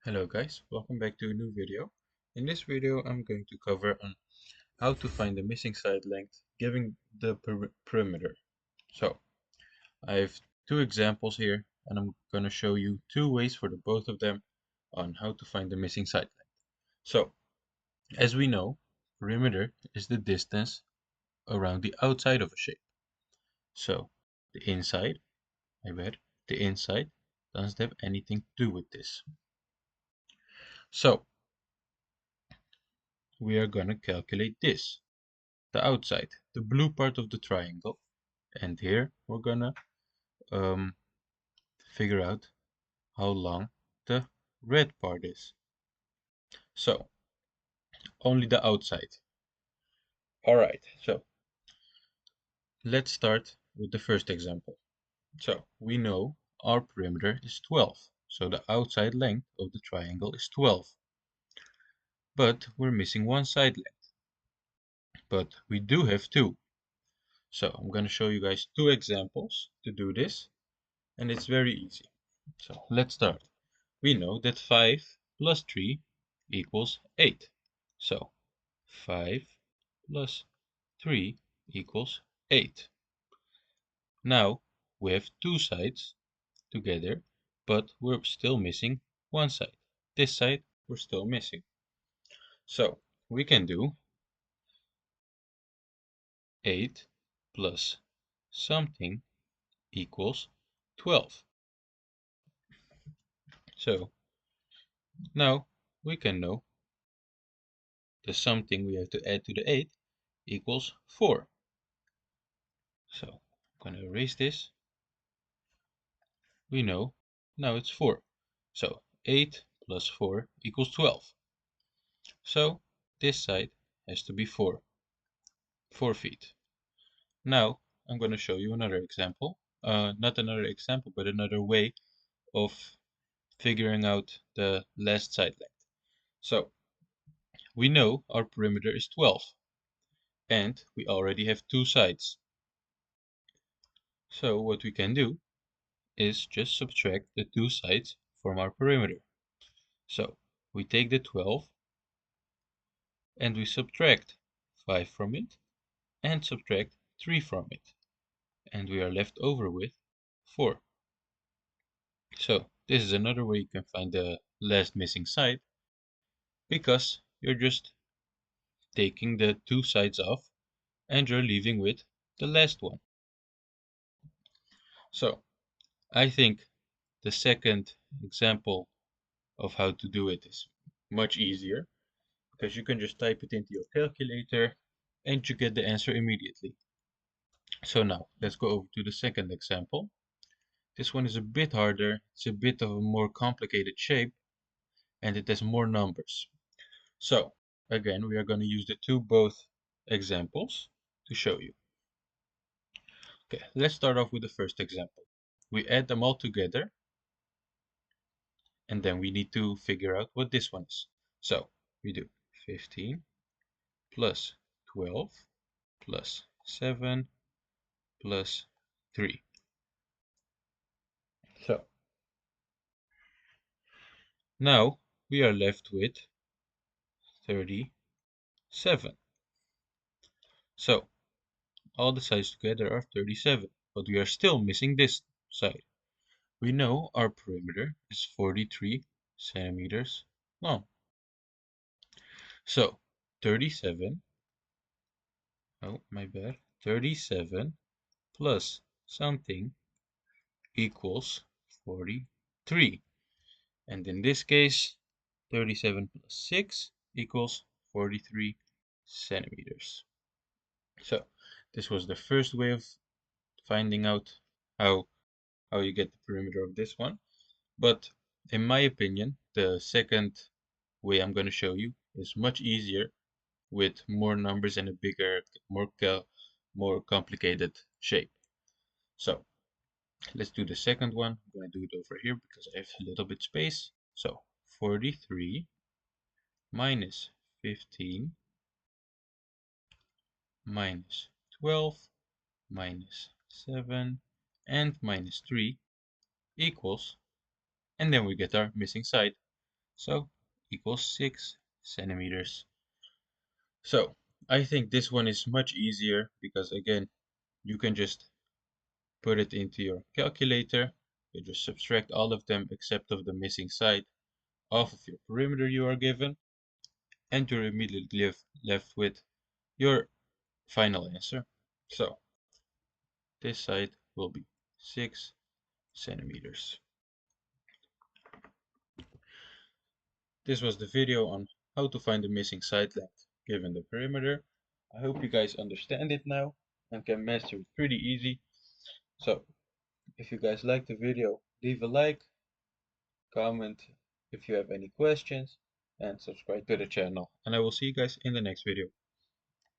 Hello guys, welcome back to a new video. In this video I'm going to cover on how to find the missing side length given the perimeter. So I have two examples here and I'm going to show you two ways for the both of them on how to find the missing side length. So as we know, perimeter is the distance around the outside of a shape. So the inside, the inside doesn't have anything to do with this. So we are going to calculate this. The outside, the blue part of the triangle, and here we're gonna um, figure out how long the red part is. So only the outside. Alright, so let's start with the first example. So we know our perimeter is 12, so the outside length of the triangle is 12. But we're missing one side length. But we do have two. So I'm gonna show you guys two examples to do this, and it's very easy. So let's start. We know that 5 plus 3 equals 8. So 5 plus 3 equals 8. Now we have two sides together, but we're still missing one side. This side we're still missing. So we can do 8 plus something equals 12. So now we can know the something we have to add to the 8 equals 4. So I'm going to erase this. We know now it's 4. So 8 plus 4 equals 12. So this side has to be 4 feet. Now I'm going to show you another example. Not another example, but another way of figuring out the last side length. So we know our perimeter is 12 and we already have two sides. So what we can do is just subtract the two sides from our perimeter. So we take the 12 and we subtract 5 from it and subtract 3 from it. And we are left over with 4. So this is another way you can find the last missing side, because you're just taking the two sides off and you're leaving with the last one. So I think the second example of how to do it is much easier, because you can just type it into your calculator and you get the answer immediately. So now let's go over to the second example. This one is a bit harder, it's a bit of a more complicated shape, and it has more numbers. So again, we are going to use the both examples to show you. Okay, let's start off with the first example. We add them all together, and then we need to figure out what this one is. So we do 15 plus 12 plus 7 plus 3. So now we are left with 37. So all the sides together are 37, but we are still missing this side. We know our perimeter is 43 centimeters long. So 37, oh my bad, 37 plus something equals 43. And in this case, 37 plus 6 equals 43 centimeters. So this was the first way of finding out how you get the perimeter of this one. But in my opinion, the second way I'm going to show you is much easier, with more numbers and a bigger, more complicated shape. So let's do the second one. I'm going to do it over here because I have a little bit space. So 43 minus 15 minus 12 minus 7 and minus 3 equals, and then we get our missing side. So equals 6 centimeters. So I think this one is much easier because again, you can just put it into your calculator. You just subtract all of them except of the missing side off of your perimeter you are given, and you're immediately left with your final answer. So this side will be 6 centimeters. This was the video on how to find the missing side length given the perimeter. I hope you guys understand it now and can master it pretty easy. So if you guys like the video, leave a like, comment if you have any questions, and subscribe to the channel. And I will see you guys in the next video.